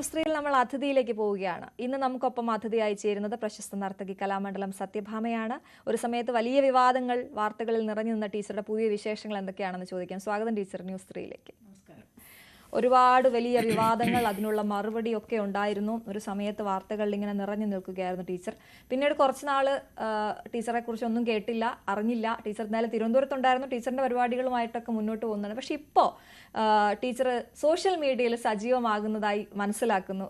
സ്ത്രീയിൽ നമ്മൾ അതിഥിയിലേക്ക് പോവുകയാണ്. ഇന്ന് നമുക്കൊപ്പം അതിഥിയായി ചേരുന്നത് പ്രശസ്ത നർത്തകി കലാമണ്ഡലം സത്യഭാമയാണ്. ഒരു സമയത്ത് വലിയ വിവാദങ്ങൾ വാർത്തകളിൽ നിറഞ്ഞു നിന്ന ടീച്ചറുടെ പുതിയ വിശേഷങ്ങൾ എന്തൊക്കെയാണെന്ന് ചോദിക്കാം. സ്വാഗതം ടീച്ചർ ന്യൂസ് 3യിലേക്ക്. ഒരുപാട് വലിയ വിവാദങ്ങൾ, അതിനുള്ള മറുപടിയൊക്കെ ഉണ്ടായിരുന്നു. ഒരു സമയത്ത് വാർത്തകളിൽ ഇങ്ങനെ നിറഞ്ഞു നിൽക്കുകയായിരുന്നു ടീച്ചർ. പിന്നീട് കുറച്ച് നാൾ ടീച്ചറെ കുറിച്ചൊന്നും കേട്ടില്ല, അറിഞ്ഞില്ല. ടീച്ചർ എന്തായാലും തിരുവനന്തപുരത്തുണ്ടായിരുന്നു, ടീച്ചറിൻ്റെ പരിപാടികളുമായിട്ടൊക്കെ മുന്നോട്ട് പോകുന്നുണ്ട്. പക്ഷെ ഇപ്പോൾ ടീച്ചർ സോഷ്യൽ മീഡിയയിൽ സജീവമാകുന്നതായി മനസ്സിലാക്കുന്നു.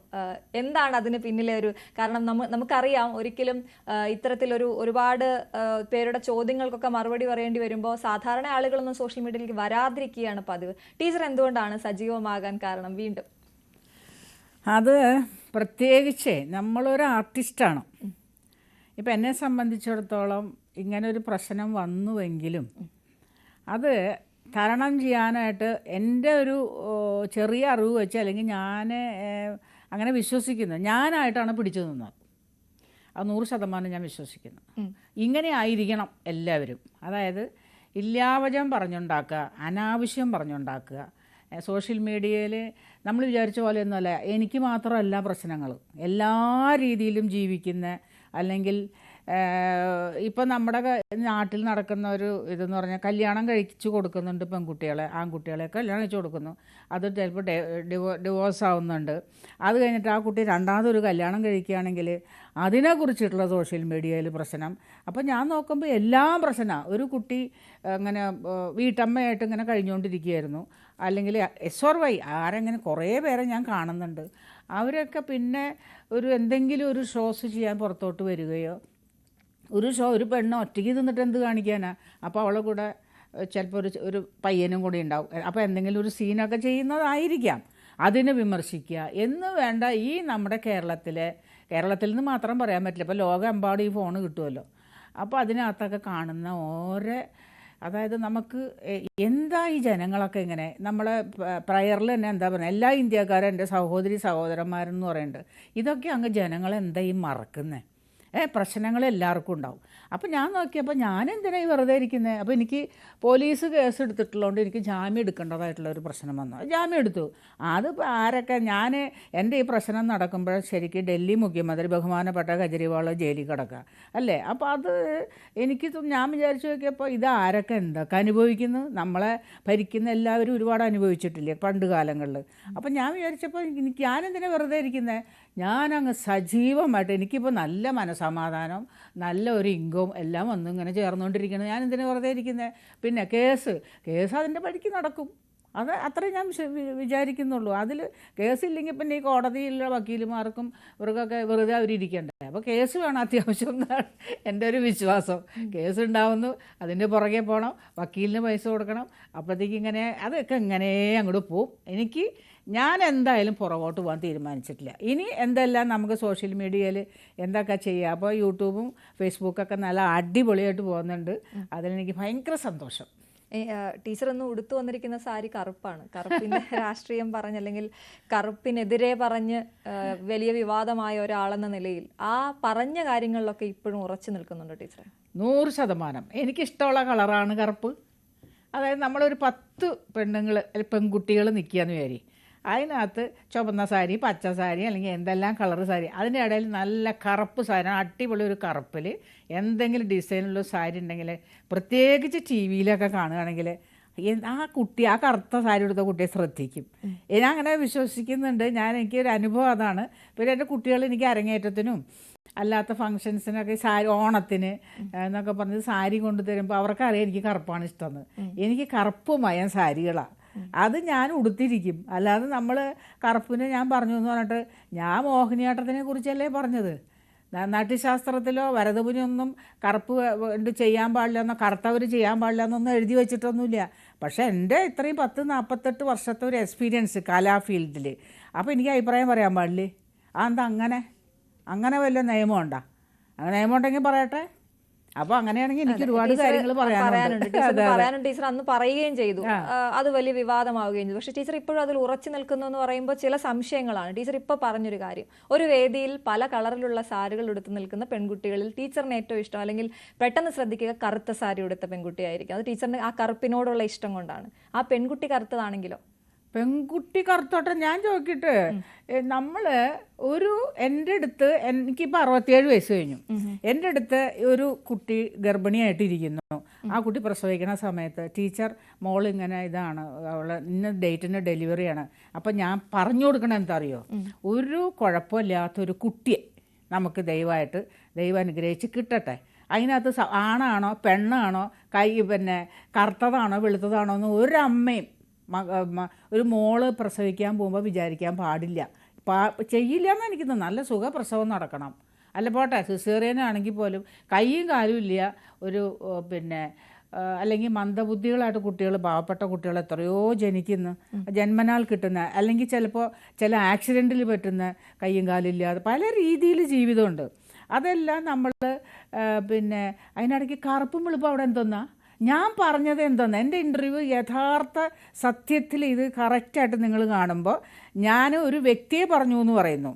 എന്താണ് അതിന് പിന്നിലെ ഒരു കാരണം? നമുക്കറിയാം, ഒരിക്കലും ഇത്തരത്തിലൊരു ഒരുപാട് പേരുടെ ചോദ്യങ്ങൾക്കൊക്കെ മറുപടി പറയേണ്ടി വരുമ്പോൾ സാധാരണ ആളുകളൊന്നും സോഷ്യൽ മീഡിയയിലേക്ക് വരാതിരിക്കുകയാണ് പതിവ്. ടീച്ചർ എന്തുകൊണ്ടാണ് സജീവമാകാൻ കാരണം? വീണ്ടും അത് പ്രത്യേകിച്ച് നമ്മളൊരു ആർട്ടിസ്റ്റാണ്. ഇപ്പം എന്നെ സംബന്ധിച്ചിടത്തോളം ഇങ്ങനൊരു പ്രശ്നം വന്നുവെങ്കിലും അത് തരണം ചെയ്യാനായിട്ട് എൻ്റെ ഒരു ചെറിയ അറിവ് വെച്ച്, അല്ലെങ്കിൽ ഞാൻ അങ്ങനെ വിശ്വസിക്കുന്നത്, ഞാനായിട്ടാണ് പിടിച്ചു നിന്നത്. അത് 100% ഞാൻ വിശ്വസിക്കുന്നു. ഇങ്ങനെ ആയിരിക്കണം എല്ലാവരും. അതായത് ഇല്ലാവചം പറഞ്ഞുണ്ടാക്കുക, അനാവശ്യം പറഞ്ഞുണ്ടാക്കുക. സോഷ്യൽ മീഡിയയിൽ നമ്മൾ വിചാരിച്ച പോലെയൊന്നുമല്ല. എനിക്ക് മാത്രമല്ല പ്രശ്നങ്ങൾ, എല്ലാ രീതിയിലും ജീവിക്കുന്ന, അല്ലെങ്കിൽ ഇപ്പം നമ്മുടെ നാട്ടിൽ നടക്കുന്ന ഒരു ഇതെന്ന് പറഞ്ഞാൽ കല്യാണം കഴിച്ചു കൊടുക്കുന്നുണ്ട് പെൺകുട്ടികളെ, ആൺകുട്ടികളെ കല്യാണം കഴിച്ചു കൊടുക്കുന്നു. അത് ചിലപ്പോൾ ഡിവോഴ്സ് ആവുന്നുണ്ട്. അത് കഴിഞ്ഞിട്ട് ആ കുട്ടി രണ്ടാമതൊരു കല്യാണം കഴിക്കുകയാണെങ്കിൽ അതിനെക്കുറിച്ചിട്ടുള്ള സോഷ്യൽ മീഡിയയിൽ പ്രശ്നം. അപ്പം ഞാൻ നോക്കുമ്പോൾ എല്ലാം പ്രശ്നമാണ്. ഒരു കുട്ടി അങ്ങനെ വീട്ടമ്മയായിട്ട് ഇങ്ങനെ കഴിഞ്ഞുകൊണ്ടിരിക്കുകയായിരുന്നു, അല്ലെങ്കിൽ SRY ആരെങ്ങനെ കുറേ പേരെ ഞാൻ കാണുന്നുണ്ട്. അവരൊക്കെ പിന്നെ എന്തെങ്കിലും ഒരു ഷോസ് ചെയ്യാൻ പുറത്തോട്ട് വരികയോ, ഒരു പെണ്ണ് ഒറ്റയ്ക്ക് നിന്നിട്ട് എന്ത് കാണിക്കാനാ? അപ്പോൾ അവളെ കൂടെ ചിലപ്പോൾ ഒരു പയ്യനും കൂടി ഉണ്ടാവും. അപ്പോൾ എന്തെങ്കിലും ഒരു സീനൊക്കെ ചെയ്യുന്നതായിരിക്കാം. അതിനെ വിമർശിക്കുക എന്ന് വേണ്ട. ഈ നമ്മുടെ കേരളത്തിൽ നിന്ന് മാത്രം പറയാൻ പറ്റില്ല, ഇപ്പോൾ ലോകമെമ്പാടും ഈ ഫോണ് കിട്ടുമല്ലോ. അപ്പോൾ അതിനകത്തൊക്കെ കാണുന്ന അതായത് നമുക്ക് എന്താ ഈ ജനങ്ങളൊക്കെ ഇങ്ങനെ, നമ്മളെ പ്രയറിൽ തന്നെ എന്താ പറയുക, എല്ലാ ഇന്ത്യക്കാരും എൻ്റെ സഹോദരന്മാരെന്ന് പറയുന്നുണ്ട്. ഇതൊക്കെ അങ്ങ് ജനങ്ങളെന്താ ഈ മറക്കുന്നത്? പ്രശ്നങ്ങൾ എല്ലാവർക്കും ഉണ്ടാവും. അപ്പോൾ ഞാൻ നോക്കിയപ്പോൾ ഞാൻ എന്തിനാ ഈ വെറുതെ ഇരിക്കുന്നത്? അപ്പോൾ എനിക്ക് പോലീസ് കേസ് എടുത്തിട്ടുള്ളതുകൊണ്ട് എനിക്ക് ജാമ്യം എടുക്കേണ്ടതായിട്ടുള്ളൊരു പ്രശ്നം വന്നു. ജാമ്യം എടുത്തു. അത് ആരൊക്കെ, എൻ്റെ ഈ പ്രശ്നം നടക്കുമ്പോൾ ശരിക്കും ഡൽഹി മുഖ്യമന്ത്രി ബഹുമാനപ്പെട്ട കെജ്രിവാൾ ജയിലിൽ കിടക്കുക അല്ലേ? അപ്പോൾ അത് ഞാൻ വിചാരിച്ചു നോക്കിയപ്പോൾ ഇത് ആരൊക്കെ എന്തൊക്കെ അനുഭവിക്കുന്നു? നമ്മളെ ഭരിക്കുന്ന എല്ലാവരും ഒരുപാട് അനുഭവിച്ചിട്ടില്ലേ പണ്ട് കാലങ്ങളിൽ? അപ്പോൾ ഞാൻ വിചാരിച്ചപ്പോൾ ഞാനെന്തിനാ വെറുതെ ഇരിക്കുന്നത്? ഞാനങ്ങ് സജീവമായിട്ട്, എനിക്കിപ്പോൾ നല്ല മനസ്സമാധാനം, നല്ല ഒരു ഇൻകം എല്ലാം വന്ന് ഇങ്ങനെ ചേർന്നുകൊണ്ടിരിക്കുന്നത്. ഞാൻ എന്തിനാ വെറുതെ ഇരിക്കുന്നത്? പിന്നെ കേസ് അതിൻ്റെ പടിക്ക് നടക്കും. അത് അത്രേ ഞാൻ വിചാരിക്കുന്നുള്ളൂ. അതിൽ കേസില്ലെങ്കിൽ പിന്നെ ഈ കോടതിയിലുള്ള വക്കീലുമാർക്കും ഇവർക്കൊക്കെ വെറുതെ അവരിയ്ക്കണ്ടേ? അപ്പോൾ കേസ് വേണം അത്യാവശ്യം എന്നാണ് എൻ്റെ ഒരു വിശ്വാസം. കേസ് ഉണ്ടാവുന്നു, അതിൻ്റെ പുറകെ പോകണം, വക്കീലിന് പൈസ കൊടുക്കണം. അപ്പോഴത്തേക്ക് അതൊക്കെ ഇങ്ങനെ അങ്ങോട്ട് പോവും. ഞാൻ എന്തായാലും പുറകോട്ട് പോകാൻ തീരുമാനിച്ചിട്ടില്ല. ഇനി എന്തെല്ലാം നമുക്ക് സോഷ്യൽ മീഡിയയിൽ എന്തൊക്കെ ചെയ്യാം. അപ്പോൾ യൂട്യൂബും ഫേസ്ബുക്കൊക്കെ നല്ല അടിപൊളിയായിട്ട് പോകുന്നുണ്ട്. അതിലെനിക്ക് ഭയങ്കര സന്തോഷം. ടീച്ചർ ഒന്ന് ഉടുത്തു വന്നിരിക്കുന്ന സാരി കറുപ്പാണ്. കറുപ്പിൻ്റെ രാഷ്ട്രീയം പറഞ്ഞ്, അല്ലെങ്കിൽ കറുപ്പിനെതിരെ പറഞ്ഞ് വലിയ വിവാദമായ ഒരാളെന്ന നിലയിൽ ആ പറഞ്ഞ കാര്യങ്ങളിലൊക്കെ ഇപ്പോഴും ഉറച്ചു നിൽക്കുന്നുണ്ട് ടീച്ചറെ? 100%. എനിക്കിഷ്ടമുള്ള കളറാണ് കറുപ്പ്. അതായത് നമ്മളൊരു 10 പെൺകുട്ടികൾ നിൽക്കുകയെന്ന് വിചാരി, അതിനകത്ത് ചുവന്ന സാരി, പച്ച സാരി, അല്ലെങ്കിൽ എന്തെല്ലാം കളർ സാരി, അതിൻ്റെ ഇടയിൽ നല്ല കറുപ്പ് സാരി, അടിപൊളി ഒരു കറുപ്പിൽ എന്തെങ്കിലും ഡിസൈനുള്ള സാരി ഉണ്ടെങ്കിൽ, പ്രത്യേകിച്ച് TV-യിലൊക്കെ കാണുകയാണെങ്കിൽ ആ കറുത്ത സാരി എടുത്ത കുട്ടിയെ ശ്രദ്ധിക്കും. ഞാൻ അങ്ങനെ വിശ്വസിക്കുന്നുണ്ട്. എനിക്കൊരു അനുഭവം അതാണ്. പിന്നെ എൻ്റെ കുട്ടികൾ എനിക്ക് അരങ്ങേറ്റത്തിനും അല്ലാത്ത ഫങ്ഷൻസിനൊക്കെ സാരി, ഓണത്തിന് എന്നൊക്കെ പറഞ്ഞ് സാരി കൊണ്ടു തരുമ്പോൾ അവർക്കറിയാം എനിക്ക് കറുപ്പാണ് ഇഷ്ടമെന്ന്. എനിക്ക് കറുപ്പ് മയം സാരികളാണ്, അത് ഞാൻ ഉടുത്തിരിക്കും. അല്ലാതെ നമ്മൾ കറുപ്പിന് ഞാൻ പറഞ്ഞു എന്ന് പറഞ്ഞിട്ട്, ഞാൻ മോഹിനിയാട്ടത്തിനെ കുറിച്ചല്ലേ പറഞ്ഞത്. നാട്യശാസ്ത്രത്തിലോ ഭരതമുനിയൊന്നും കറുപ്പ് ചെയ്യാൻ പാടില്ല എന്നോ കറുത്തവർ ചെയ്യാൻ പാടില്ല എന്നൊന്നും എഴുതി വെച്ചിട്ടൊന്നുമില്ല. പക്ഷേ എൻ്റെ ഇത്രയും 48 വർഷത്തെ ഒരു എക്സ്പീരിയൻസ് കലാ ഫീൽഡിൽ, അപ്പോൾ എനിക്ക് അഭിപ്രായം പറയാൻ പാടില്ലേ? അതെന്താ അങ്ങനെ വല്ല നിയമമുണ്ടോ? അങ്ങനെ നിയമം ഉണ്ടെങ്കിൽ പറയട്ടെ. അപ്പോൾ അങ്ങനെയാണെങ്കിൽ എനിക്ക് ഒരുപാട് കാര്യങ്ങൾ പറയാനുണ്ട്. ടീച്ചർ അന്ന് പറയുകയും ചെയ്തു, അത് വലിയ വിവാദമാവുകയും ചെയ്തു. പക്ഷെ ടീച്ചർ ഇപ്പോഴും അതിൽ ഉറച്ചു നിൽക്കുന്നു എന്ന് പറയുമ്പോൾ ചില സംശയങ്ങളാണ്. ടീച്ചർ ഇപ്പോൾ പറഞ്ഞൊരു കാര്യം, ഒരു വേദിയിൽ പല കളറിലുള്ള സാരികൾ എടുത്ത് നിൽക്കുന്ന പെൺകുട്ടികളിൽ ടീച്ചറിന് ഏറ്റവും ഇഷ്ടം, അല്ലെങ്കിൽ പെട്ടെന്ന് ശ്രദ്ധിക്കുക, കറുത്ത സാരി എടുത്ത പെൺകുട്ടിയായിരിക്കും. അത് ടീച്ചറിന് ആ കറുപ്പിനോടുള്ള ഇഷ്ടം കൊണ്ടാണ്. ആ പെൺകുട്ടി കറുത്തതാണെങ്കിലോ? പെൺകുട്ടി കറുത്തോട്ടെ. ഞാൻ ചോദിക്കട്ടെ, നമ്മൾ എൻ്റെ അടുത്ത് എനിക്കിപ്പോൾ 67 വയസ്സ് കഴിഞ്ഞു. എൻ്റെ അടുത്ത് ഒരു കുട്ടി ഗർഭിണിയായിട്ടിരിക്കുന്നു. ആ കുട്ടി പ്രസവിക്കുന്ന സമയത്ത് ടീച്ചർ മോളിങ്ങനെ ഇതാണ്, അവൾ ഇന്ന ഡേറ്റിന് ഡെലിവറിയാണ്. അപ്പം ഞാൻ പറഞ്ഞു കൊടുക്കണം എന്താ അറിയോ, ഒരു കുഴപ്പമില്ലാത്തൊരു കുട്ടിയെ നമുക്ക് ദൈവം അനുഗ്രഹിച്ച് കിട്ടട്ടെ. അതിനകത്ത് ആണാണോ പെണ്ണാണോ പിന്നെ കറുത്തതാണോ വെളുത്തതാണോ എന്ന് ഒരമ്മയും ഒരു മോള് പ്രസവിക്കാൻ പോകുമ്പോൾ വിചാരിക്കാൻ പാടില്ല. ചെയ്യില്ല എന്ന് എനിക്ക് തോന്നുന്നു. നല്ല സുഖപ്രസവം നടക്കണം. അല്ല പോട്ടെ, സിസേറിയനാണെങ്കിൽ പോലും കൈയും കാലും ഇല്ല ഒരു പിന്നെ അല്ലെങ്കിൽ മന്ദബുദ്ധികളായിട്ട് കുട്ടികൾ, പാവപ്പെട്ട കുട്ടികൾ എത്രയോ ജനിക്കുന്നു, ജന്മനാൽ കിട്ടുന്ന, അല്ലെങ്കിൽ ചിലപ്പോൾ ചില ആക്സിഡൻറ്റിൽ പറ്റുന്ന കൈയും കാലും ഇല്ലാതെ പല രീതിയിൽ ജീവിതമുണ്ട്. അതെല്ലാം നമ്മൾ പിന്നെ അതിനിടയ്ക്ക് കറുപ്പും വെളുപ്പും അവിടെ എന്തോന്നാ ഞാൻ പറഞ്ഞത് എന്തോന്നാ, എൻ്റെ ഇൻ്റർവ്യൂ യഥാർത്ഥ സത്യത്തിൽ ഇത് കറക്റ്റായിട്ട് നിങ്ങൾ കാണുമ്പോൾ ഞാൻ ഒരു വ്യക്തിയെ പറഞ്ഞു എന്ന് പറയുന്നു,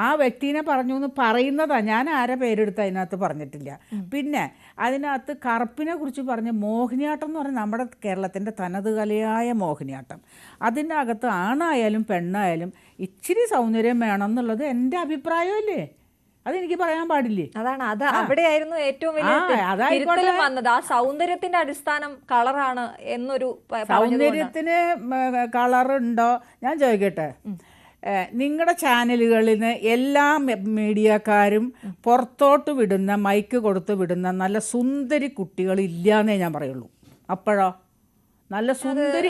ആ വ്യക്തിനെ പറഞ്ഞു എന്ന് പറയുന്നതാണ്. ഞാൻ ആരെ പേരെടുത്ത് അതിനകത്ത് പറഞ്ഞിട്ടില്ല. പിന്നെ അതിനകത്ത് കറുപ്പിനെ കുറിച്ച് പറഞ്ഞ മോഹിനിയാട്ടം എന്ന് പറഞ്ഞാൽ നമ്മുടെ കേരളത്തിൻ്റെ തനത് കലയായ മോഹിനിയാട്ടം. അതിൻ്റെ അകത്ത് ആണായാലും പെണ്ണായാലും ഇച്ചിരി സൗന്ദര്യം വേണം എന്നുള്ളത് എൻ്റെ അഭിപ്രായമല്ലേ, അതെനിക്ക് പറയാൻ പാടില്ലേ? അതാണ് അവിടെയായിരുന്നു ഏറ്റവും വലിയ വന്നത്. ആ സൗന്ദര്യത്തിന്റെ അടിസ്ഥാനം കളറാണ് എന്നൊരു സൗന്ദര്യത്തിന് കളറുണ്ടോ ഞാൻ ചോദിക്കട്ടെ, നിങ്ങളുടെ ചാനലുകളിൽ നിന്ന് എല്ലാ മീഡിയക്കാരും പുറത്തോട്ട് വിടുന്ന മൈക്ക് കൊടുത്ത് വിടുന്ന നല്ല സുന്ദരി കുട്ടികളില്ലാന്നേ ഞാൻ പറയുള്ളൂ. അപ്പോഴോ നല്ല സുന്ദരി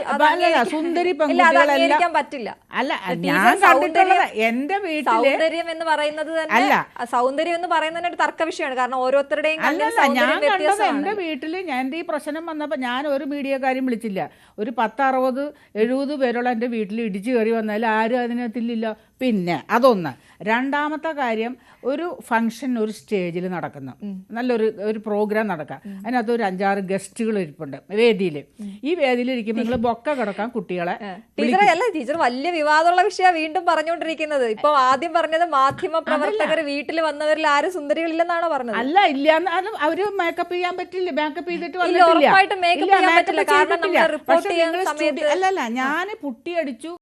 സുന്ദരി പെൺകുട്ടികളെല്ലാം പറ്റില്ല. അല്ല, ഞാൻ കണ്ടിട്ടുള്ളത് എൻ്റെ വീട്ടില് സൗന്ദര്യം എന്ന് പറയുന്നത് തന്നെ സൗന്ദര്യം എന്ന് പറയുന്നത് ഒരു തർക്ക വിഷയമാണ്. കാരണം ഓരോരുത്തരുടെയും അല്ലല്ല, ഞാൻ കണ്ടത് എൻ്റെ വീട്ടിൽ എൻ്റെ ഈ പ്രശ്നം വന്നപ്പോൾ ഞാൻ ഒരു മീഡിയക്കാരും വിളിച്ചില്ല. ഒരു 10-60-70 പേരുള്ള എൻ്റെ വീട്ടിൽ ഇടിച്ചു കയറി വന്നാൽ ആരും അതിനകത്തില്ല. പിന്നെ അതൊന്ന്. രണ്ടാമത്തെ കാര്യം, ഒരു ഫംഗ്ഷൻ ഒരു സ്റ്റേജിൽ നടക്കുന്നു, നല്ലൊരു പ്രോഗ്രാം നടക്കാം, അതിനകത്ത് ഒരു 5-6 ഗസ്റ്റുകൾ ഇരിപ്പുണ്ട് വേദിയിൽ. ഈ വേദിയിൽ ഇരിക്കുമ്പോൾ നിങ്ങൾ ബൊക്ക കിടക്കാൻ കുട്ടികളെ ടീച്ചർ വലിയ വിവാദമുള്ള വിഷയം വീണ്ടും പറഞ്ഞുകൊണ്ടിരിക്കുന്നത്. ഇപ്പൊ ആദ്യം പറഞ്ഞത് മാധ്യമ പ്രവർത്തകർ വീട്ടിൽ വന്നവരിൽ ആരും സുന്ദരികളില്ലെന്നാണോ പറഞ്ഞത്? അല്ല, ഇല്ല, അവര് മേക്കപ്പ് ചെയ്യാൻ പറ്റില്ല, മേക്കപ്പ് ചെയ്തിട്ട് അല്ലല്ല, ഞാൻ പുട്ടിയടിച്ചു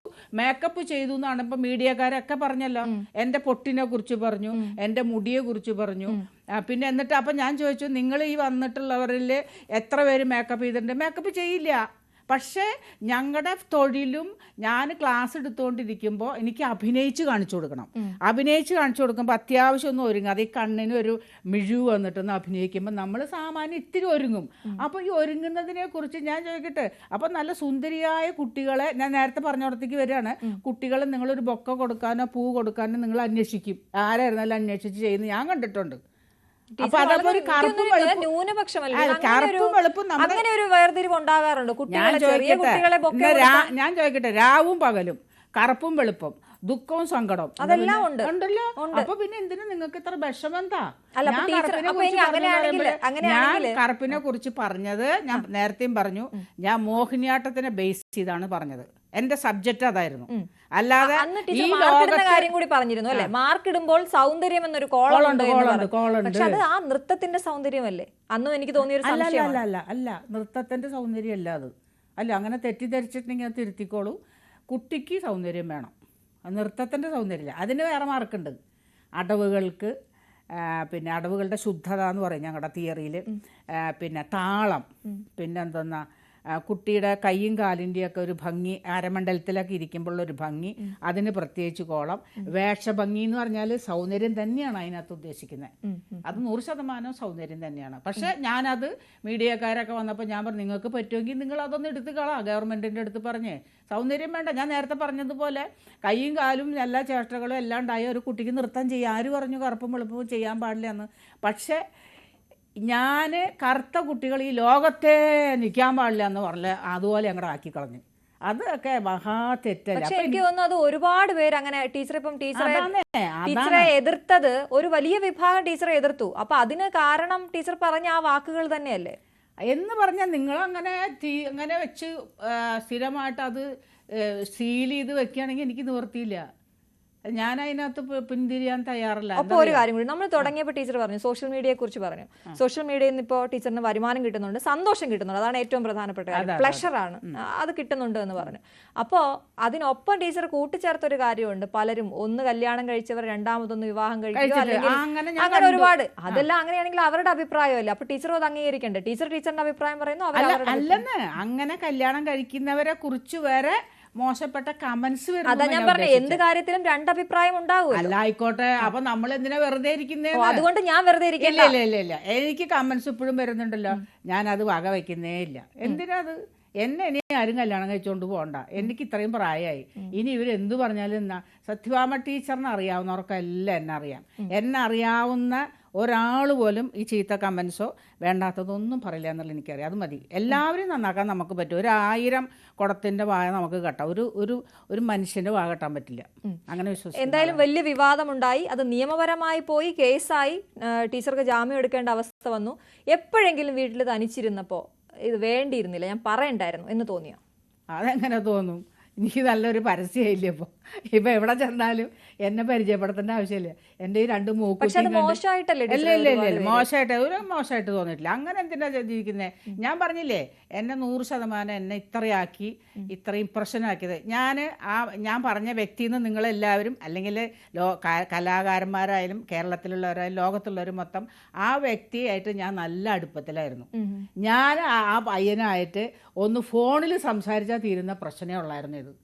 മേക്കപ്പ് ചെയ്തു എന്നാണ് ഇപ്പൊ മീഡിയക്കാരൊക്കെ പറഞ്ഞല്ലോ. എന്റെ പൊട്ടിനെ കുറിച്ച് പറഞ്ഞു, എന്റെ മുടിയെ കുറിച്ച് പറഞ്ഞു. പിന്നെ എന്നിട്ട് അപ്പം ഞാൻ ചോദിച്ചു, നിങ്ങൾ ഈ വന്നിട്ടുള്ളവരിൽ എത്ര പേര് മേക്കപ്പ് ചെയ്തിട്ടുണ്ട്? മേക്കപ്പ് ചെയ്യില്ല. പക്ഷേ ഞങ്ങളുടെ തൊഴിലും ഞാൻ ക്ലാസ് എടുത്തുകൊണ്ടിരിക്കുമ്പോൾ എനിക്ക് അഭിനയിച്ച് കാണിച്ചു കൊടുക്കണം. അഭിനയിച്ച് കാണിച്ചു കൊടുക്കുമ്പോൾ അത്യാവശ്യം ഒന്നും ഒരുങ്ങും. അത് ഈ കണ്ണിന് ഒരു മിഴിവ് വന്നിട്ടൊന്ന് അഭിനയിക്കുമ്പോൾ നമ്മൾ സാമാന്യം ഇത്തിരി ഒരുങ്ങും. അപ്പോൾ ഈ ഒരുങ്ങുന്നതിനെ കുറിച്ച് ഞാൻ ചോദിക്കട്ടെ, അപ്പം നല്ല സുന്ദരിയായ കുട്ടികളെ, ഞാൻ നേരത്തെ പറഞ്ഞിടത്തേക്ക് വരികയാണ്, കുട്ടികളെ നിങ്ങളൊരു ബൊക്ക കൊടുക്കാനോ പൂ കൊടുക്കാനോ നിങ്ങൾ അന്വേഷിക്കും. ആരായിരുന്നാലും അന്വേഷിച്ച് ചെയ്യുന്നത് ഞാൻ കണ്ടിട്ടുണ്ട്. അപ്പൊ അതൊക്കെ ഒരു ന്യൂനപക്ഷമല്ല. അങ്ങനെ ഒരു വേർതിരിവ് ഉണ്ടാകാറുണ്ട്. ഞാൻ ചോദിക്കട്ടെ, രാവും പകലും, കറുപ്പും വെളുപ്പും, ദുഃഖവും സങ്കടവും അതെല്ലാം ഉണ്ടല്ലോ. അപ്പൊ പിന്നെ എന്തിനാ നിങ്ങൾക്ക് ഇത്ര വിഷമം? എന്താ ഞാൻ കറുപ്പിനെ കുറിച്ച് പറഞ്ഞത്? ഞാൻ നേരത്തെയും പറഞ്ഞു, ഞാൻ മോഹിനിയാട്ടത്തിനെ ബേസ് ചെയ്താണ് പറഞ്ഞത്. എന്റെ സബ്ജക്റ്റ് അതായിരുന്നു. അല്ലാതെ ഈ കാര്യം കൂടി പറഞ്ഞിരുന്നു അല്ലെ, മാർക്ക് ഇടുമ്പോൾ സൗന്ദര്യം എന്നൊരു കോളുണ്ട്. പക്ഷെ അത് ആ നൃത്തത്തിന്റെ സൗന്ദര്യമല്ലേ അന്നും എനിക്ക് തോന്നിയൊരു സംശയം. അല്ല, നൃത്തത്തിന്റെ സൗന്ദര്യം അല്ല അത്. അല്ല, അങ്ങനെ തെറ്റിദ്ധരിച്ചിട്ടുണ്ടെങ്കിൽ അത് തിരുത്തിക്കോളൂ. കുട്ടിക്ക് സൗന്ദര്യം വേണം, നൃത്തത്തിൻ്റെ സൗന്ദര്യമില്ല. അതിന് വേറെ മാർക്കുണ്ട്. അടവുകൾക്ക്, പിന്നെ അടവുകളുടെ ശുദ്ധത എന്ന് പറയും ഞങ്ങളുടെ തിയറിയിൽ. പിന്നെ താളം, പിന്നെ എന്തെന്നാ കുട്ടിയുടെ കൈയും കാലിൻ്റെയൊക്കെ ഒരു ഭംഗി, അരമണ്ഡലത്തിലൊക്കെ ഇരിക്കുമ്പോഴുള്ളൊരു ഭംഗി, അതിന് പ്രത്യേകിച്ച് കോളം. വേഷഭംഗി എന്ന് പറഞ്ഞാൽ സൗന്ദര്യം തന്നെയാണ് അതിനകത്ത് ഉദ്ദേശിക്കുന്നത്. അത് 100% സൗന്ദര്യം തന്നെയാണ്. പക്ഷേ ഞാനത് മീഡിയക്കാരൊക്കെ വന്നപ്പോൾ ഞാൻ പറഞ്ഞു, നിങ്ങൾക്ക് പറ്റുമെങ്കിൽ നിങ്ങൾ അതൊന്ന് എടുത്ത് കളാം, ഗവൺമെൻറ്റിൻ്റെ അടുത്ത് പറഞ്ഞ്. സൗന്ദര്യം വേണ്ട. ഞാൻ നേരത്തെ പറഞ്ഞതുപോലെ കൈയും കാലും എല്ലാ ചേഷ്ടകളും എല്ലാം ഉണ്ടായ ഒരു കുട്ടിക്ക് നൃത്തം ചെയ്യാം. ആര് പറഞ്ഞു കറുപ്പും വെളുപ്പും ചെയ്യാൻ പാടില്ല എന്ന്? പക്ഷേ ഞാൻ കറുത്ത കുട്ടികൾ ഈ ലോകത്തെ നിൽക്കാൻ പാടില്ല എന്ന് പറഞ്ഞ അതുപോലെ ഞങ്ങളുടെ ആക്കി കളഞ്ഞു. അതൊക്കെ മഹാ തെറ്റല്ല. പക്ഷെ എനിക്ക് തോന്നുന്നു അത് ഒരുപാട് പേര് അങ്ങനെ ടീച്ചറെ എതിർത്തത്, ഒരു വലിയ വിഭാഗം ടീച്ചറെ എതിർത്തു. അപ്പൊ അതിന് കാരണം ടീച്ചർ പറഞ്ഞ ആ വാക്കുകൾ തന്നെയല്ലേ എന്ന് പറഞ്ഞാൽ നിങ്ങളങ്ങനെ അങ്ങനെ വെച്ച് സ്ഥിരമായിട്ട് അത് സീൽ ചെയ്ത് വെക്കുകയാണെങ്കിൽ എനിക്ക് നിവർത്തിയില്ല. ഞാൻ അതിനകത്ത് പിന്തിരിയാൻ തയ്യാറല്ല. അപ്പോൾ ഒരു കാര്യം കൂടി, നമ്മൾ തുടങ്ങിയപ്പോൾ ടീച്ചർ പറഞ്ഞു സോഷ്യൽ മീഡിയയെ കുറിച്ച് പറഞ്ഞു. സോഷ്യൽ മീഡിയയിൽ നിന്ന് ഇപ്പോൾ ടീച്ചറിന് വരുമാനം കിട്ടുന്നുണ്ട്, സന്തോഷം കിട്ടുന്നുണ്ട്, അതാണ് ഏറ്റവും പ്രധാനപ്പെട്ട കാര്യം, പ്ലഷറാണ്, അത് കിട്ടുന്നുണ്ട് എന്ന് പറഞ്ഞു. അപ്പോൾ അതിനൊപ്പം ടീച്ചർ കൂട്ടിച്ചേർത്തൊരു കാര്യമുണ്ട്, പലരും ഒന്ന് കല്യാണം കഴിച്ചവർ രണ്ടാമതൊന്ന് വിവാഹം കഴിക്കുക, അല്ലെങ്കിൽ അങ്ങനെ ഒരുപാട്, അതെല്ലാം അങ്ങനെയാണെങ്കിൽ അവരുടെ അഭിപ്രായമല്ല. അപ്പൊ ടീച്ചർ അത് അംഗീകരിക്കണ്ടേ? ടീച്ചറിന്റെ അഭിപ്രായം പറയുന്നു, അല്ലെന്ന് അങ്ങനെ കല്യാണം കഴിക്കുന്നവരെ കുറിച്ച് വരെ മോശപ്പെട്ട കമന്റ്സ് വരും. അതാ ഞാൻ പറഞ്ഞു, എന്ത് കാര്യത്തിലും രണ്ടഭിപ്രായം ഉണ്ടാവും. അല്ല ആയിക്കോട്ടെ, അപ്പൊ നമ്മൾ എന്തിനാ വെറുതെ ഇരിക്കുന്നേ? അതുകൊണ്ട് ഞാൻ വെറുതെ ഇരിക്കില്ല. ഇല്ല എനിക്ക് കമന്റ്സ് ഇപ്പോഴും വരുന്നുണ്ടല്ലോ, ഞാൻ അത് വക വയ്ക്കുന്നേ ഇല്ല. എന്തിനാ അത്? എന്നെ ഇനി ആരും കല്യാണം കഴിച്ചുകൊണ്ട് പോകണ്ട, എനിക്ക് ഇത്രയും പ്രായമായി, ഇനി ഇവരെന്ത് പറഞ്ഞാലും എന്നാ. സത്യഭാമ ടീച്ചറിനെ അറിയാവുന്നവർക്കെല്ലാം എന്നെ അറിയാം. എന്നെ അറിയാവുന്ന ഒരാൾ പോലും ഈ ചീത്ത കമൻസോ വേണ്ടാത്തതൊന്നും പറയില്ല എന്നുള്ള എനിക്കറിയാം. അത് മതി. എല്ലാവരും നന്നാക്കാൻ നമുക്ക് പറ്റും. 1000 കുടത്തിൻ്റെ വായ നമുക്ക് കെട്ടാം, ഒരു മനുഷ്യൻ്റെ വായ കെട്ടാൻ പറ്റില്ല. അങ്ങനെ വിശ്വസിക്കും. എന്തായാലും വലിയ വിവാദമുണ്ടായി, അത് നിയമപരമായി പോയി, കേസായി, ടീച്ചർക്ക് ജാമ്യം എടുക്കേണ്ട അവസ്ഥ വന്നു. എപ്പോഴെങ്കിലും വീട്ടിൽ തനിച്ചിരുന്നപ്പോൾ ഇത് വേണ്ടിയിരുന്നില്ല, ഞാൻ പറയണ്ടായിരുന്നു എന്ന് തോന്നിയോ? അതെങ്ങനെ തോന്നും? എനിക്ക് നല്ലൊരു പരസ്യമില്ല. ഇപ്പൊ എവിടെ ചെന്നാലും എന്നെ പരിചയപ്പെടുത്തേണ്ട ആവശ്യമില്ല. എൻ്റെ ഈ 2 മൂക്ക് ഇല്ല മോശമായിട്ട് മോശമായിട്ട് തോന്നിയിട്ടില്ല. അങ്ങനെ എന്തിനാ ജീവിക്കുന്നത്? ഞാൻ പറഞ്ഞില്ലേ, എന്നെ 100% എന്നെ ഇത്രയാക്കി, ഇത്രയും ഇംപ്രഷനാക്കിയത് ഞാൻ പറഞ്ഞ വ്യക്തിയിൽ നിന്ന് നിങ്ങളെല്ലാവരും, അല്ലെങ്കിൽ കലാകാരന്മാരായാലും കേരളത്തിലുള്ളവരായാലും ലോകത്തുള്ളവരും മൊത്തം ആ വ്യക്തിയായിട്ട് ഞാൻ നല്ല അടുപ്പത്തിലായിരുന്നു. ഞാൻ ആ പയ്യനായിട്ട് ഒന്ന് ഫോണിൽ സംസാരിച്ചാൽ തീരുന്ന പ്രശ്നമേ ഉള്ളായിരുന്നു ഇത്.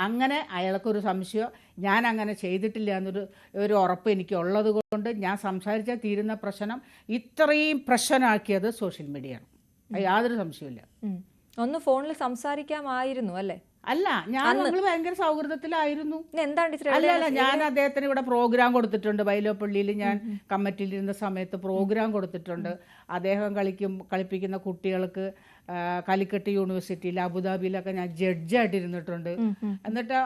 അങ്ങനെ അയാൾക്കൊരു സംശയം, ഞാൻ അങ്ങനെ ചെയ്തിട്ടില്ല എന്നൊരു ഉറപ്പ് എനിക്കുള്ളത് കൊണ്ട് ഞാൻ സംസാരിച്ചാൽ തീരുന്ന പ്രശ്നം ഇത്രയും പ്രശ്നമാക്കിയത് സോഷ്യൽ മീഡിയയാണ്. യാതൊരു സംശയമില്ല. ഒന്ന് ഫോണിൽ സംസാരിക്കാമായിരുന്നു അല്ലേ? അല്ല, ഞങ്ങൾ ഭയങ്കര സൗഹൃദത്തിലായിരുന്നു. എന്താണ്? അല്ല, ഞാൻ അദ്ദേഹത്തിന് ഇവിടെ പ്രോഗ്രാം കൊടുത്തിട്ടുണ്ട്. വൈലോപ്പള്ളിയിൽ ഞാൻ കമ്മിറ്റിയിലിരുന്ന സമയത്ത് പ്രോഗ്രാം കൊടുത്തിട്ടുണ്ട്. അദ്ദേഹം കളിപ്പിക്കുന്ന കുട്ടികൾക്ക് കാലിക്കറ്റ് യൂണിവേഴ്സിറ്റിയിൽ, അബുദാബിയിലൊക്കെ ഞാൻ ജഡ്ജായിട്ട് ഇരുന്നിട്ടുണ്ട്. എന്നിട്ട്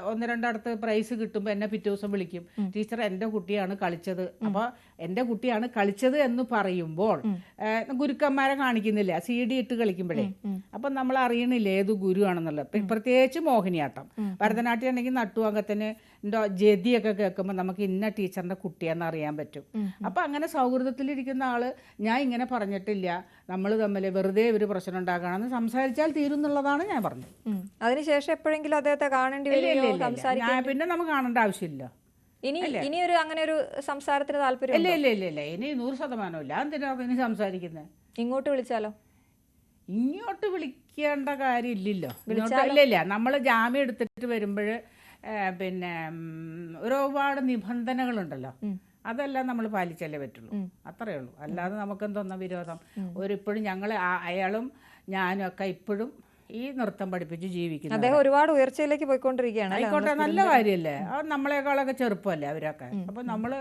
1-2 അടുത്ത് പ്രൈസ് കിട്ടുമ്പോൾ എന്നെ പിറ്റേ ദിവസം വിളിക്കും, ടീച്ചർ എൻ്റെ കുട്ടിയാണ് കളിച്ചത്. അപ്പോൾ എൻ്റെ കുട്ടിയാണ് കളിച്ചത് എന്ന് പറയുമ്പോൾ ഗുരുക്കന്മാരെ കാണിക്കുന്നില്ല, CD ഇട്ട് കളിക്കുമ്പോഴേ. അപ്പം നമ്മൾ അറിയണില്ല ഏത് ഗുരുവാണെന്നുള്ളത്. പ്രത്യേകിച്ച് മോഹിനിയാട്ടം, ഭരതനാട്യം ആണെങ്കിൽ നട്ടുവാങ്കത്തിന് ജതിയൊക്കെ കേൾക്കുമ്പോൾ നമുക്ക് ഇന്ന ടീച്ചറിൻ്റെ കുട്ടിയാണെന്ന് അറിയാൻ പറ്റും. അപ്പം അങ്ങനെ സൗഹൃദത്തിലിരിക്കുന്ന ആള് ഞാൻ ഇങ്ങനെ പറഞ്ഞിട്ടില്ല, നമ്മൾ തമ്മിൽ വെറുതെ ഒരു പ്രശ്നം ഉണ്ടാക്കണമെന്ന് സംസാരിച്ചാൽ തീരുന്നുള്ളതാണ് ഞാൻ പറഞ്ഞത്. അതിനുശേഷം എപ്പോഴെങ്കിലും അദ്ദേഹത്തെ കാണേണ്ടി വരും? പിന്നെ നമുക്ക് കാണേണ്ട ആവശ്യമില്ല. ഇനി ഒരു അങ്ങനെ ഒരു സംസാരത്തിന് താല്പര്യം? ഇല്ല ഇനി 100% ഇല്ല. എന്തിനാ ഇനി സംസാരിക്കുന്നത്? ഇങ്ങോട്ട് വിളിച്ചാലോ? ഇങ്ങോട്ട് വിളിക്കേണ്ട കാര്യമില്ലല്ലോ. ഇല്ല നമ്മൾ ജാമ്യം എടുത്തിട്ട് വരുമ്പോൾ പിന്നെ ഒരുപാട് നിബന്ധനകളുണ്ടല്ലോ, അതെല്ലാം നമ്മൾ പാലിച്ചല്ലേ പറ്റുള്ളൂ. അത്രയേ ഉള്ളൂ. അല്ലാതെ നമുക്കെന്തോന്ന വിരോധം? ഇപ്പോഴും ഞങ്ങൾ അയാളും ഞാനും ഒക്കെ ഇപ്പോഴും ഈ നൃത്തം പഠിപ്പിച്ച് ജീവിക്കുന്നു. അദ്ദേഹം ഒരുപാട് ഉയർച്ചയിലേക്ക് പോയിക്കൊണ്ടിരിക്കുകയാണ്. ആയിക്കോട്ടെ, നല്ല കാര്യമല്ലേ. അത് നമ്മളെക്കാളൊക്കെ ചെറുപ്പമല്ലേ അവരൊക്കെ. അപ്പം നമ്മൾ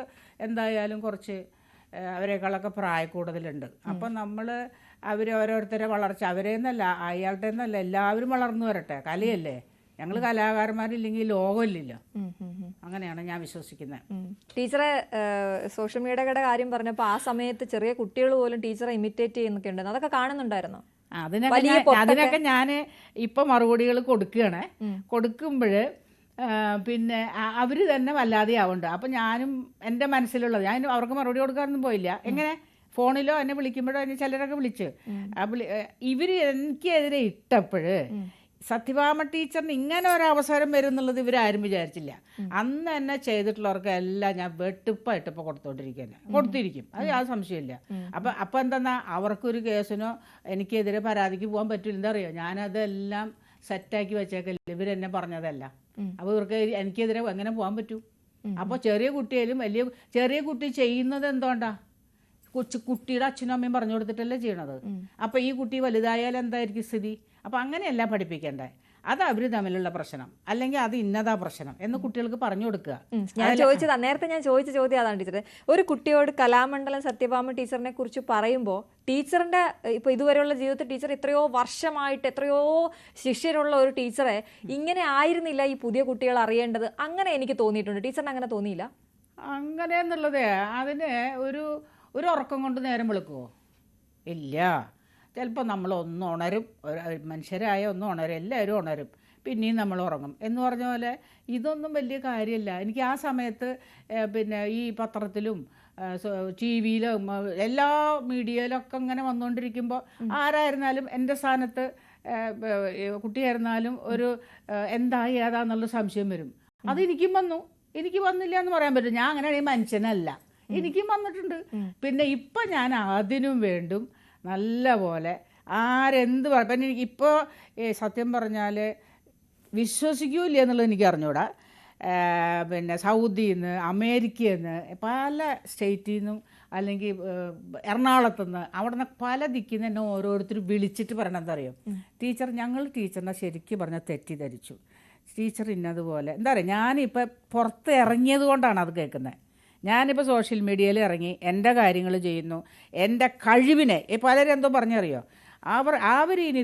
എന്തായാലും കുറച്ച് അവരെക്കാളൊക്കെ പ്രായക്കൂടുതലുണ്ട്. അപ്പം നമ്മൾ ഓരോരുത്തരെ വളർച്ച, അവരെന്നല്ല അയാളുടെ എന്നല്ല, എല്ലാവരും വളർന്നു വരട്ടെ. കലയല്ലേ, ഞങ്ങൾ കലാകാരന്മാരില്ലെങ്കിൽ ലോകമില്ലല്ലോ. അങ്ങനെയാണ് ഞാൻ വിശ്വസിക്കുന്നത്. ടീച്ചറെ സോഷ്യൽ മീഡിയയുടെ കാര്യം പറഞ്ഞപ്പോൾ ആ സമയത്ത് ചെറിയ കുട്ടികൾ പോലും ടീച്ചറെ ഇമിറ്റേറ്റ് ചെയ്യുന്നൊക്കെ ഉണ്ട്, അതൊക്കെ കാണുന്നുണ്ടായിരുന്നോ? അതിനൊക്കെ ഞാൻ ഇപ്പം മറുപടികൾ കൊടുക്കുകയാണ്. കൊടുക്കുമ്പോൾ പിന്നെ അവർ തന്നെ വല്ലാതെ ആവുന്നുണ്ട്. അപ്പം ഞാനും എൻ്റെ മനസ്സിലുള്ളത്, ഞാൻ അവർക്ക് മറുപടി കൊടുക്കാനൊന്നും പോയില്ല. എങ്ങനെ ഫോണിലോ എന്നെ വിളിക്കുമ്പോഴോ എന്നെ ചിലരൊക്കെ വിളിച്ച് ഇവർ എനിക്കെതിരെ ഇട്ടപ്പോൾ സത്യഭാമ ടീച്ചറിന് ഇങ്ങനെ ഒരു അവസരം വരും എന്നുള്ളത് ഇവരാരും വിചാരിച്ചില്ല. അന്ന് എന്നെ ചെയ്തിട്ടുള്ളവർക്ക് എല്ലാം ഞാൻ വെട്ടിപ്പായിട്ട് ഇപ്പോൾ കൊടുത്തിരിക്കും. അത് യാതൊരു സംശയമില്ല. അപ്പം എന്തെന്നാ അവർക്കൊരു കേസിനോ എനിക്കെതിരെ പരാതിക്ക് പോകാൻ പറ്റില്ല. എന്താ അറിയോ, ഞാനതെല്ലാം സെറ്റാക്കി വെച്ചേക്കല്ലേ, ഇവരെന്നെ പറഞ്ഞതല്ല. അപ്പോൾ ഇവർക്ക് എനിക്കെതിരെ എങ്ങനെ പോകാൻ പറ്റൂ? അപ്പോൾ ചെറിയ കുട്ടിയായാലും ചെറിയ കുട്ടി ചെയ്യുന്നത് എന്തുകൊണ്ടാ? കുട്ടിയുടെ അച്ഛനും അമ്മയും പറഞ്ഞു കൊടുത്തിട്ടല്ലേ ചെയ്യണത്. അപ്പം ഈ കുട്ടി വലുതായാൽ എന്തായിരിക്കും സ്ഥിതി? അപ്പം അങ്ങനെയല്ല പഠിപ്പിക്കേണ്ടത്. അത് അവർ തമ്മിലുള്ള പ്രശ്നം, അല്ലെങ്കിൽ അത് ഇന്നതാ പ്രശ്നം എന്ന് കുട്ടികൾക്ക് പറഞ്ഞു കൊടുക്കുക. നേരത്തെ ഞാൻ ചോദിച്ച ചോദ്യം അതാണ് ടീച്ചറെ. ഒരു കുട്ടിയോട് കലാമണ്ഡലം സത്യഭാമ ടീച്ചറിനെ കുറിച്ച് പറയുമ്പോൾ ടീച്ചറിന്റെ ഇപ്പൊ ഇതുവരെയുള്ള ജീവിതത്തിൽ ടീച്ചർ എത്രയോ വർഷമായിട്ട് എത്രയോ ശിഷ്യരുള്ള ഒരു ടീച്ചറെ ഇങ്ങനെ ആയിരുന്നില്ല ഈ പുതിയ കുട്ടികൾ അറിയേണ്ടത്, അങ്ങനെ എനിക്ക് തോന്നിയിട്ടുണ്ട്. ടീച്ചറിന് അങ്ങനെ തോന്നിയില്ല? അങ്ങനെയെന്നുള്ളത് അതിന് ഒരു ഉറക്കം കൊണ്ട് നേരം വിളിക്കുമോ? ഇല്ല. ചിലപ്പോൾ നമ്മൾ ഒന്ന് ഉണരും, മനുഷ്യരായ ഒന്ന് ഉണരും, എല്ലാവരും ഉണരും. പിന്നെയും നമ്മൾ ഉറങ്ങും എന്ന് പറഞ്ഞ പോലെ ഇതൊന്നും വലിയ കാര്യമില്ല. എനിക്ക് ആ സമയത്ത് പിന്നെ ഈ പത്രത്തിലും ടി വിയിലും എല്ലാ മീഡിയയിലൊക്കെ ഇങ്ങനെ വന്നുകൊണ്ടിരിക്കുമ്പോൾ ആരായിരുന്നാലും എൻ്റെ സ്ഥാനത്ത് കുട്ടിയായിരുന്നാലും ഒരു എന്തായി ഏതാന്നുള്ള സംശയം വരും. അത് എനിക്കും വന്നു, എനിക്ക് വന്നില്ല എന്ന് പറയാൻ പറ്റും. ഞാൻ അങ്ങനെ മനുഷ്യനല്ല, എനിക്കും വന്നിട്ടുണ്ട്. പിന്നെ ഇപ്പം ഞാൻ അതിനും വേണ്ടും നല്ല പോലെ ആരെന്ത് പിന്നെ എനിക്കിപ്പോൾ സത്യം പറഞ്ഞാൽ വിശ്വസിക്കൂല എന്നുള്ളത് എനിക്ക് അറിഞ്ഞൂടാ. പിന്നെ സൗദിയിൽ നിന്ന്, അമേരിക്കയിൽ നിന്ന്, പല സ്റ്റേറ്റിൽ നിന്നും, അല്ലെങ്കിൽ എറണാകുളത്തു നിന്ന്, അവിടെ നിന്ന് പല ദിക്കിൽ നിന്ന് എന്നെ ഓരോരുത്തർ വിളിച്ചിട്ട് പറയണത് അറിയാം, ടീച്ചർ ഞങ്ങൾ ടീച്ചറിനെ ശരിക്കും പറഞ്ഞാൽ തെറ്റിദ്ധരിച്ചു, ടീച്ചർ ഇന്നതുപോലെ. എന്താ പറയുക, ഞാനിപ്പോൾ പുറത്ത് ഇറങ്ങിയത് കൊണ്ടാണ് അത് കേൾക്കുന്നത്. ഞാനിപ്പോൾ സോഷ്യൽ മീഡിയയിൽ ഇറങ്ങി എൻ്റെ കാര്യങ്ങൾ ചെയ്യുന്നു, എൻ്റെ കഴിവിനെ പലരും എന്തോ പറഞ്ഞറിയോ, അവരിനി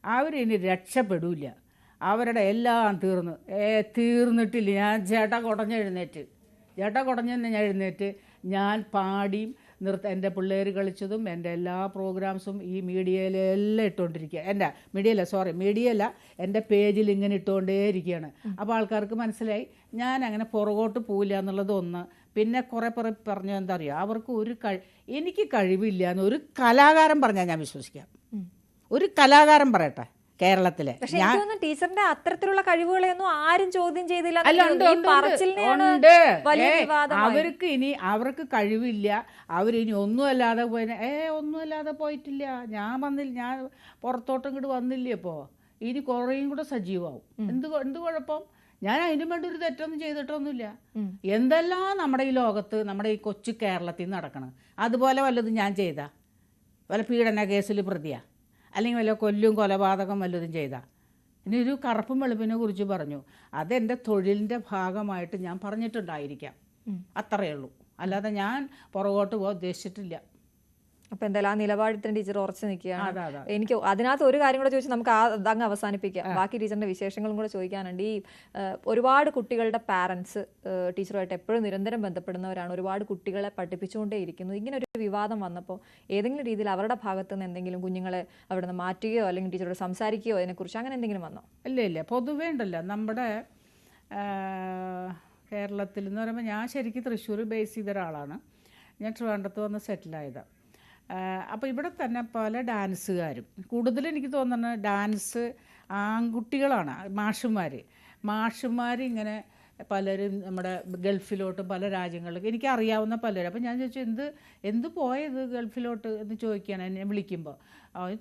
അവരിനി രക്ഷപ്പെടില്ല, അവരുടെ എല്ലാം തീർന്നിട്ടില്ല. ഞാൻ ചേട്ട കുടഞ്ഞ് ഞാൻ എഴുന്നേറ്റ് ഞാൻ പാടിയും എൻ്റെ പിള്ളേർ കളിച്ചതും എൻ്റെ എല്ലാ പ്രോഗ്രാംസും ഈ മീഡിയയിലെല്ലാം ഇട്ടുകൊണ്ടിരിക്കുക. മീഡിയയല്ല എൻ്റെ പേജിൽ ഇങ്ങനെ ഇട്ടുകൊണ്ടേ ഇരിക്കുകയാണ്. അപ്പോൾ ആൾക്കാർക്ക് മനസ്സിലായി ഞാൻ അങ്ങനെ പുറകോട്ട് പോവില്ല എന്നുള്ളത് ഒന്ന്. പിന്നെ കുറേ പറഞ്ഞു എന്താ അറിയുക, അവർക്ക് എനിക്ക് കഴിവില്ല എന്ന് ഒരു കലാകാരൻ പറഞ്ഞാൽ ഞാൻ വിശ്വസിക്കാം. ഒരു കലാകാരൻ പറയട്ടെ കേരളത്തിലെ. ടീച്ചറിന്റെ അത്തരത്തിലുള്ള കഴിവുകളെയൊന്നും ആരും ചോദ്യം ചെയ്തില്ല. അവർക്ക് കഴിവില്ല, അവരിനി ഒന്നുമല്ലാതെ ഒന്നുമല്ലാതെ പോയിട്ടില്ല. ഞാൻ പുറത്തോട്ടും ഇങ്ങോട്ട് വന്നില്ലേ, ഇപ്പോൾ ഇനി കുറേയും കൂടെ സജീവമാവും. എന്ത് കുഴപ്പം? ഞാൻ അതിനും വേണ്ടി ഒരു തെറ്റൊന്നും ചെയ്തിട്ടൊന്നുമില്ല. എന്തെല്ലാം നമ്മുടെ ഈ ലോകത്ത്, നമ്മുടെ ഈ കൊച്ചു കേരളത്തിൽ നടക്കണം, അതുപോലെ വല്ലതും ഞാൻ ചെയ്താ, വല്ല പീഡന കേസിൽ പ്രതിയാ, അല്ലെങ്കിൽ വല്ല കൊലപാതകം വല്ലതും ചെയ്താൽ. ഇനി ഒരു കറുപ്പും വെളുപ്പിനെ കുറിച്ച് പറഞ്ഞു, അതെൻ്റെ തൊഴിലിൻ്റെ ഭാഗമായിട്ട് ഞാൻ പറഞ്ഞിട്ടുണ്ടായിരിക്കാം, അത്രയേ ഉള്ളൂ. അല്ലാതെ ഞാൻ പുറകോട്ട് പോകാൻ ഉദ്ദേശിച്ചിട്ടില്ല. അപ്പോൾ എന്തായാലും ആ നിലപാടിൽ ടീച്ചർ ഉറച്ചു നിൽക്കുകയാണ്. എനിക്ക് അതിനകത്ത് ഒരു കാര്യം കൂടെ ചോദിച്ചാൽ നമുക്ക് അതങ്ങ് അവസാനിപ്പിക്കാം. ബാക്കി ടീച്ചറിന്റെ വിശേഷങ്ങളും കൂടെ ചോദിക്കാനുണ്ട്. ഈ ഒരുപാട് കുട്ടികളുടെ പാരൻസ് ടീച്ചറുമായിട്ട് എപ്പോഴും നിരന്തരം ബന്ധപ്പെടുന്നവരാണ്, ഒരുപാട് കുട്ടികളെ പഠിപ്പിച്ചുകൊണ്ടേയിരിക്കുന്നു. ഇങ്ങനെ ഒരു വിവാദം വന്നപ്പോൾ ഏതെങ്കിലും രീതിയിൽ അവരുടെ ഭാഗത്തു നിന്ന് എന്തെങ്കിലും കുഞ്ഞുങ്ങളെ അവിടെ നിന്ന് മാറ്റുകയോ അല്ലെങ്കിൽ ടീച്ചറോട് സംസാരിക്കുകയോ അതിനെക്കുറിച്ച് അങ്ങനെ എന്തെങ്കിലും വന്നോ? ഇല്ല, പൊതുവേ ഉണ്ടല്ലോ നമ്മുടെ കേരളത്തിൽ എന്ന് പറയുമ്പോൾ, ഞാൻ ശരിക്കും തൃശ്ശൂർ ബേസ് ചെയ്ത ഒരാളാണ്. ഞാൻ ട്രിവാൻഡ്രത്ത് വന്ന് സെറ്റിലായത്. അപ്പോൾ ഇവിടെ തന്നെ പല ഡാൻസുകാരും, കൂടുതൽ എനിക്ക് തോന്നുന്നത് ഡാൻസ് ആൺകുട്ടികളാണ്. മാഷുമാർ ഇങ്ങനെ പലരും നമ്മുടെ ഗൾഫിലോട്ട്, പല രാജ്യങ്ങളിലേക്ക് എനിക്കറിയാവുന്ന പലരും. അപ്പോൾ ഞാൻ ചോദിച്ചു, എന്ത് പോയത് ഗൾഫിലോട്ട് എന്ന് ചോദിക്കുകയാണ് എന്നെ വിളിക്കുമ്പോൾ.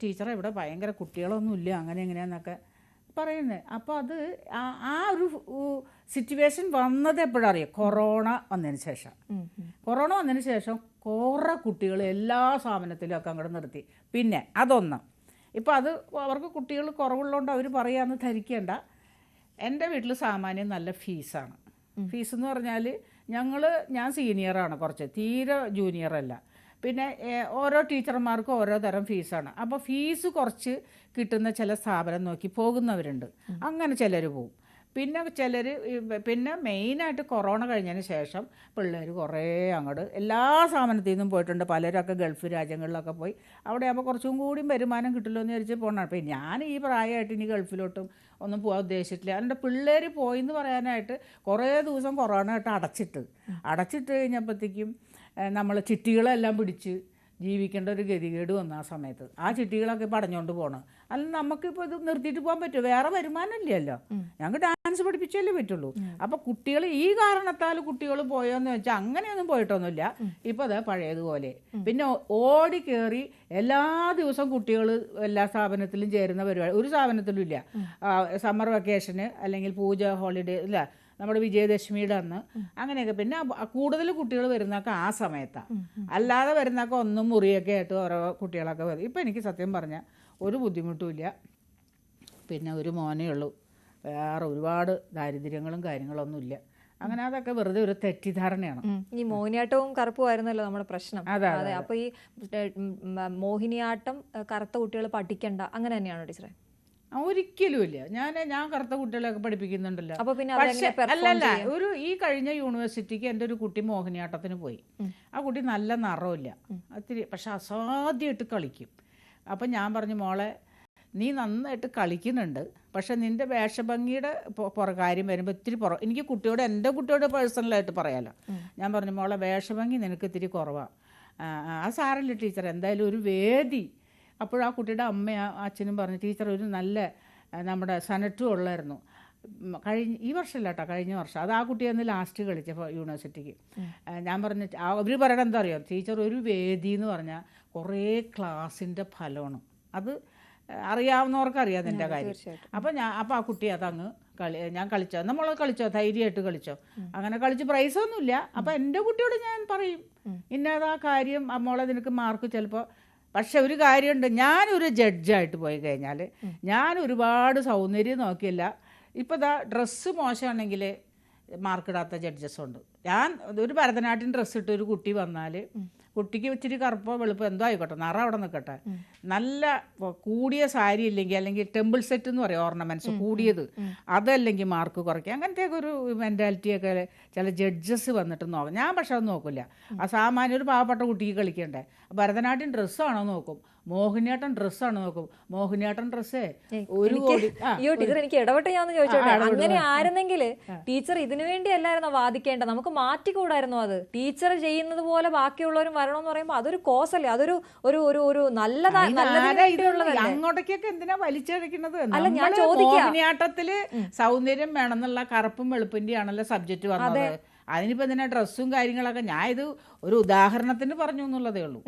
ടീച്ചറെ ഇവിടെ ഭയങ്കര കുട്ടികളൊന്നുമില്ല, അങ്ങനെ എങ്ങനെയാണെന്നൊക്കെ പറയുന്നത്. അപ്പോൾ അത് ആ ഒരു സിറ്റുവേഷൻ വന്നത് എപ്പോഴറിയാം, കൊറോണ വന്നതിന് ശേഷം കുറേ കുട്ടികൾ എല്ലാ സ്ഥാപനത്തിലും ഒക്കെ അങ്ങോട്ട് നിർത്തി. പിന്നെ അതൊന്ന്, ഇപ്പോൾ അത് അവർക്ക് കുട്ടികൾ കുറവുള്ളതുകൊണ്ട് അവർ പറയാമെന്ന് ധരിക്കേണ്ട. എൻ്റെ വീട്ടിൽ സാമാന്യം നല്ല ഫീസാണ്. ഫീസെന്ന് പറഞ്ഞാൽ ഞാൻ സീനിയറാണ്, കുറച്ച് തീരെ ജൂനിയറല്ല. പിന്നെ ഓരോ ടീച്ചർമാർക്കും ഓരോ തരം ഫീസാണ്. അപ്പോൾ ഫീസ് കുറച്ച് കിട്ടുന്ന ചില സ്ഥാപനം നോക്കി പോകുന്നവരുണ്ട്, അങ്ങനെ ചിലർ പോവും. പിന്നെ മെയിനായിട്ട് കൊറോണ കഴിഞ്ഞതിന് ശേഷം പിള്ളേർ കുറേ അങ്ങോട്ട് എല്ലാ സ്ഥാപനത്തിൽ നിന്നും പോയിട്ടുണ്ട്. പലരൊക്കെ ഗൾഫ് രാജ്യങ്ങളിലൊക്കെ പോയി. അവിടെ ആകുമ്പോൾ കുറച്ചും കൂടി വരുമാനം കിട്ടുമല്ലോ എന്ന് വിചാരിച്ച് പോകണം. അപ്പോൾ ഞാൻ ഈ പ്രായമായിട്ട് ഇനി ഗൾഫിലോട്ടും ഒന്നും പോകാൻ ഉദ്ദേശിച്ചിട്ടില്ല. എൻ്റെ പിള്ളേർ പോയി എന്ന് പറയാനായിട്ട് കുറേ ദിവസം കൊറോണ ആയിട്ട് അടച്ചിട്ട് കഴിഞ്ഞപ്പോഴത്തേക്കും നമ്മൾ ചിട്ടികളെല്ലാം പിടിച്ച് ജീവിക്കേണ്ട ഒരു ഗതികേട് വന്നു. ആ സമയത്ത് ആ ചിട്ടികളൊക്കെ പടഞ്ഞുകൊണ്ട് പോകണം. അല്ല, നമുക്കിപ്പോൾ ഇത് നിർത്തിയിട്ട് പോകാൻ പറ്റുമോ? വേറെ വരുമാനം ഇല്ലല്ലോ, ഞങ്ങൾക്ക് ഡാൻസ് പഠിപ്പിച്ചല്ലേ പറ്റുള്ളൂ. അപ്പോൾ കുട്ടികൾ ഈ കാരണത്താൽ കുട്ടികൾ പോയോന്ന് വെച്ചാൽ അങ്ങനെയൊന്നും പോയിട്ടൊന്നുമില്ല. ഇപ്പോൾ അത് പഴയതുപോലെ. പിന്നെ ഓടി കയറി എല്ലാ ദിവസവും കുട്ടികൾ എല്ലാ സ്ഥാപനത്തിലും ചേരുന്ന പരിപാടി ഒരു സ്ഥാപനത്തിലും ഇല്ല. സമ്മർ വെക്കേഷന് അല്ലെങ്കിൽ പൂജ ഹോളിഡേ ഇല്ല, നമ്മുടെ വിജയദശമിയുടെ അന്ന് അങ്ങനെയൊക്കെ. പിന്നെ കൂടുതൽ കുട്ടികൾ വരുന്നതൊക്കെ ആ സമയത്താണ്, അല്ലാതെ വരുന്നതൊക്കെ ഒന്നും മുറിയൊക്കെ ആയിട്ട് ഓരോ കുട്ടികളൊക്കെ വരും. ഇപ്പം എനിക്ക് സത്യം പറഞ്ഞാൽ ഒരു ബുദ്ധിമുട്ടുമില്ല. പിന്നെ ഒരു മോനേ ഉള്ളൂ, വേറെ ഒരുപാട് ദാരിദ്ര്യങ്ങളും കാര്യങ്ങളൊന്നുമില്ല. അങ്ങനെ അതൊക്കെ വെറുതെ ഒരു തെറ്റിദ്ധാരണയാണ്. ഈ മോഹിനിയാട്ടവും കറുപ്പുമായിരുന്നല്ലോ നമ്മുടെ പ്രശ്നം. അതെ, അപ്പോൾ ഈ മോഹിനിയാട്ടം കറുത്ത കുട്ടികൾ പഠിക്കണ്ട അങ്ങനെ തന്നെയാണോ ടീച്ചറെ? ഒരിക്കലും ഇല്ല. ഞാൻ കറുത്ത കുട്ടികളെയൊക്കെ പഠിപ്പിക്കുന്നുണ്ടല്ലോ. പക്ഷേ അല്ലല്ല, ഈ കഴിഞ്ഞ യൂണിവേഴ്സിറ്റിക്ക് എൻ്റെ ഒരു കുട്ടി മോഹിനിയാട്ടത്തിന് പോയി. ആ കുട്ടി നല്ല നിറമില്ല, ഒത്തിരി, പക്ഷെ അസാധ്യമായിട്ട് കളിക്കും. അപ്പം ഞാൻ പറഞ്ഞു, മോളെ നീ നന്നായിട്ട് കളിക്കുന്നുണ്ട്, പക്ഷെ നിൻ്റെ വേഷഭംഗിയുടെ കാര്യം വരുമ്പോൾ ഇത്തിരി എനിക്ക് എൻ്റെ കുട്ടിയോട് പേഴ്സണലായിട്ട് പറയാമല്ലോ. ഞാൻ പറഞ്ഞു മോളെ വേഷഭംഗി നിനക്ക് ഇത്തിരി കുറവാണ്. ആ സാരമില്ല ടീച്ചർ, എന്തായാലും ഒരു വേദി. അപ്പോൾ ആ കുട്ടിയുടെ അമ്മയും അച്ഛനും പറഞ്ഞു ടീച്ചർ ഒരു നല്ല നമ്മുടെ സനറ്റും ഉള്ളായിരുന്നു ഈ വർഷമല്ല കേട്ടോ, കഴിഞ്ഞ വർഷം. അത് ആ കുട്ടി അന്ന് ലാസ്റ്റ് കളിച്ചപ്പോൾ യൂണിവേഴ്സിറ്റിക്ക്. ഞാൻ പറഞ്ഞു അവർ പറയണത് എന്താ അറിയാം ടീച്ചർ, ഒരു വേദി എന്ന് പറഞ്ഞാൽ കുറേ ക്ലാസ്സിൻ്റെ ഫലമാണ്. അത് അറിയാവുന്നവർക്ക് അറിയാം എൻ്റെ കാര്യം. അപ്പോൾ ആ കുട്ടി അതങ്ങ് ഞാൻ കളിച്ചോ, നമ്മൾ കളിച്ചോ, ധൈര്യമായിട്ട് കളിച്ചോ. അങ്ങനെ കളിച്ച് പ്രൈസൊന്നുമില്ല. അപ്പോൾ എൻ്റെ കുട്ടിയോട് ഞാൻ പറയും ഇന്നതാ കാര്യം, മോളെ നിനക്ക് മാർക്ക് ചിലപ്പോൾ. പക്ഷെ ഒരു കാര്യമുണ്ട്, ഞാനൊരു ജഡ്ജായിട്ട് പോയി കഴിഞ്ഞാൽ ഞാൻ ഒരുപാട് സൗന്ദര്യം നോക്കിയില്ല. ഇപ്പോൾ ഇതാ ഡ്രസ്സ് മോശമാണെങ്കിൽ മാർക്കിടാത്ത ജഡ്ജസുണ്ട്. ഞാൻ ഒരു ഭരതനാട്യം ഡ്രസ്സ് ഇട്ട് ഒരു കുട്ടി വന്നാൽ കുട്ടിക്ക് ഇച്ചിരി കറുപ്പോ വെളുപ്പോ എന്തോ ആയിക്കോട്ടെ, നിറം അവിടെ നിൽക്കട്ടെ, നല്ല കൂടിയ സാരി ഇല്ലെങ്കിൽ അല്ലെങ്കിൽ ടെമ്പിൾ സെറ്റ് എന്ന് പറയും ഓർണമെൻറ്റ്സ് കൂടിയത്, അതല്ലെങ്കിൽ മാർക്ക് കുറയ്ക്കുക. അങ്ങനത്തെയൊക്കെ ഒരു മെൻറ്റാലിറ്റിയൊക്കെ ചില ജഡ്ജസ് വന്നിട്ട് നോക്കും. ഞാൻ പക്ഷെ അത് നോക്കില്ല. ആ സാമാന്യ ഒരു പാവപ്പെട്ട കുട്ടിക്ക് കളിക്കണ്ടേ, ഭരതനാട്യം ഡ്രസ്സാണോ നോക്കും, മോഹിനിയാട്ടം ഡ്രസ്സാണ് നോക്കും. മോഹിനിയാട്ടം ഡ്രസ്സേ ഒരു ടീച്ചർ എനിക്ക് ഇടപെട്ട് ഞാൻ ചോദിച്ചോട്ടെ, അങ്ങനെ ആയിരുന്നെങ്കിൽ ടീച്ചർ ഇതിനു വേണ്ടി അല്ലായിരുന്നോ വാദിക്കേണ്ട? നമുക്ക് മാറ്റിക്കൂടായിരുന്നു അത്? ടീച്ചർ ചെയ്യുന്നത് പോലെ ബാക്കിയുള്ളവരും വരണമെന്ന് പറയുമ്പോൾ അതൊരു കോസല്ലേ, അതൊരു ഒരു ഒരു ഒരു അങ്ങോട്ടേക്കൊക്കെ എന്തിനാ വലിച്ചഴിക്കുന്നത്? അല്ല ഞാൻ ചോദിക്കാം, മോഹിനിയാട്ടത്തില് സൗന്ദര്യം വേണമെന്നുള്ള കറുപ്പും വെളുപ്പിന്റെ ആണല്ലോ സബ്ജക്റ്റ് വന്നത്. അതിനിപ്പോ എന്തിനാ ഡ്രസ്സും കാര്യങ്ങളൊക്കെ? ഞാൻ ഇത് ഒരു ഉദാഹരണത്തിന് പറഞ്ഞു എന്നുള്ളതേ ഉള്ളൂ.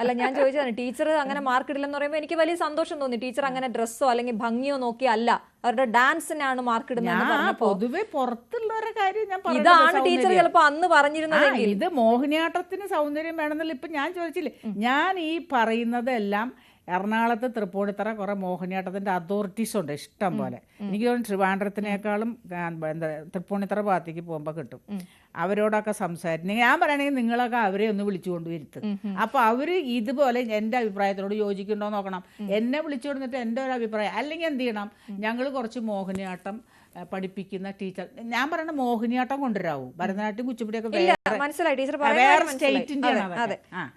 അല്ല ഞാൻ ചോദിച്ചതാണ്, ടീച്ചർ അങ്ങനെ മാർക്ക് ഇടില്ലെന്ന് പറയുമ്പോൾ എനിക്ക് വലിയ സന്തോഷം തോന്നി. ടീച്ചർ അങ്ങനെ ഡ്രസ്സോ അല്ലെങ്കിൽ ഭംഗിയോ നോക്കി അല്ല, അവരുടെ ഡാൻസിനാണ് മാർക്ക് ഇടുന്നത്. പൊതുവെ പുറത്തുള്ളവരുടെ കാര്യം ഞാൻ ഇതാണ് ടീച്ചർ ചിലപ്പോ അന്ന് പറഞ്ഞിരുന്നത്. ഇത് മോഹിനിയാട്ടത്തിന് സൗന്ദര്യം വേണമെന്നില്ല. ഇപ്പൊ ഞാൻ ചോദിച്ചില്ലേ, ഞാൻ ഈ പറയുന്നതെല്ലാം എറണാകുളത്ത് തൃപ്പൂണിത്തറ കുറേ മോഹിനിയാട്ടത്തിൻ്റെ അതോറിറ്റീസ് ഉണ്ട് ഇഷ്ടം പോലെ. എനിക്ക് തോന്നുന്നു ട്രിവാൻഡ്രത്തിനേക്കാളും എന്താ തൃപ്പൂണിത്തറ ഭാഗത്തേക്ക് പോകുമ്പോൾ കിട്ടും. അവരോടൊക്കെ സംസാരിക്കും. ഞാൻ പറയണെങ്കിൽ നിങ്ങളൊക്കെ അവരെ ഒന്ന് വിളിച്ചുകൊണ്ട് വരുത്തും. അപ്പോൾ അവർ ഇതുപോലെ എൻ്റെ അഭിപ്രായത്തിനോട് യോജിക്കുന്നുണ്ടോ നോക്കണം. എന്നെ വിളിച്ചു കൊടുത്തിട്ട് എൻ്റെ ഒരു അഭിപ്രായം, അല്ലെങ്കിൽ എന്ത് ചെയ്യണം, ഞങ്ങൾ കുറച്ച് മോഹിനിയാട്ടം പഠിപ്പിക്കുന്ന ടീച്ചർ, ഞാൻ പറയുന്ന മോഹിനിയാട്ടം കൊണ്ടുവരാവൂ. ഭരതനാട്യം കുച്ചിപ്പുടിയൊക്കെ മനസ്സിലായി ടീച്ചർ വേറെ സ്റ്റേറ്റിന്റെ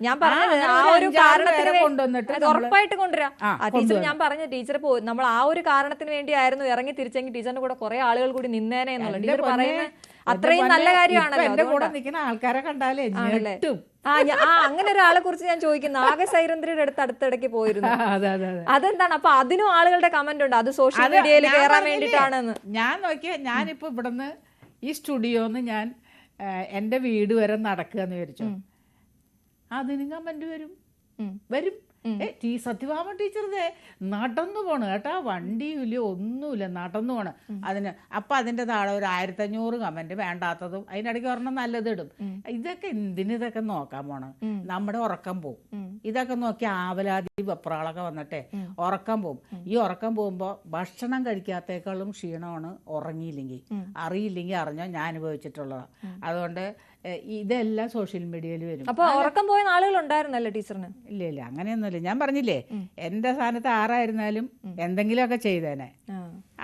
ഞാൻ പറഞ്ഞത് ആ ഒരു കാരണത്തിന് ഉറപ്പായിട്ട് കൊണ്ടുവരാം. ടീച്ചർ ഞാൻ പറഞ്ഞ ടീച്ചർ നമ്മൾ ആ ഒരു കാരണത്തിന് വേണ്ടിയായിരുന്നു ഇറങ്ങി തിരിച്ചെങ്കിൽ ടീച്ചറിന്റെ കൂടെ കുറെ ആളുകൾ കൂടി നിന്നേനെ എന്നുള്ള ടീച്ചർ പറയുന്നത് അത്രയും നല്ല കാര്യമാണല്ലോ. എന്റെ കൂടെ നിൽക്കുന്ന ആൾക്കാരെ കണ്ടാലേ ഞെട്ടും. അങ്ങനെ ഒരാളെ കുറിച്ച് ഞാൻ ചോദിക്കുന്നു. നാഗസൈരന്ധ്രിയുടെ അടുത്തിടയ്ക്ക് പോയിരുന്നു. അതെന്താണ്? അപ്പൊ അതിനും ആളുകളുടെ കമന്റ് ഉണ്ട്, അത് സോഷ്യൽ മീഡിയയിൽ കയറാൻ വേണ്ടിയിട്ടാണെന്ന്. ഞാൻ നോക്കിയാ ഞാനിപ്പോ ഇവിടുന്ന് ഈ സ്റ്റുഡിയോന്ന് ഞാൻ എൻ്റെ വീട് വരെ നടക്കുക എന്ന് വിചാരിച്ചു, അതിനും കമന്റ് വരും. സത്യഭാമ ടീച്ചറിന്റെ നടന്നു പോണ് കേട്ടാ, വണ്ടിയില്ല ഒന്നുമില്ല, നടന്നു പോണ്. അതിന് അപ്പം അതിൻ്റെ താഴെ ഒരു 1500 കമന്റ് വേണ്ടാത്തതും, അതിനിടയ്ക്ക് ഒരെണ്ണം നല്ലതിടും. ഇതൊക്കെ ഇതൊക്കെ നോക്കാൻ പോണ്, നമ്മുടെ ഉറക്കം പോവും. ഇതൊക്കെ നോക്കി ആവലാതി വെപ്രാളൊക്കെ വന്നിട്ടെ ഉറക്കം പോവും. ഈ ഉറക്കം പോകുമ്പോൾ ഭക്ഷണം കഴിക്കാത്തേക്കാളും ക്ഷീണമാണ് ഉറങ്ങിയില്ലെങ്കിൽ. അറിയില്ലെങ്കിൽ അറിഞ്ഞോ, ഞാൻ അനുഭവിച്ചിട്ടുള്ളതാണ്. അതുകൊണ്ട് ഇതെല്ലാം സോഷ്യൽ മീഡിയയിൽ വരും. അപ്പൊ ഉറക്കം പോയ ആളുകൾ ഉണ്ടായിരുന്നല്ലേ ടീച്ചറിന്? ഇല്ല അങ്ങനെയൊന്നുമില്ല. ഞാൻ പറഞ്ഞില്ലേ, എന്റെ സ്ഥാനത്ത് ആരായിരുന്നാലും എന്തെങ്കിലുമൊക്കെ ചെയ്തേനെ.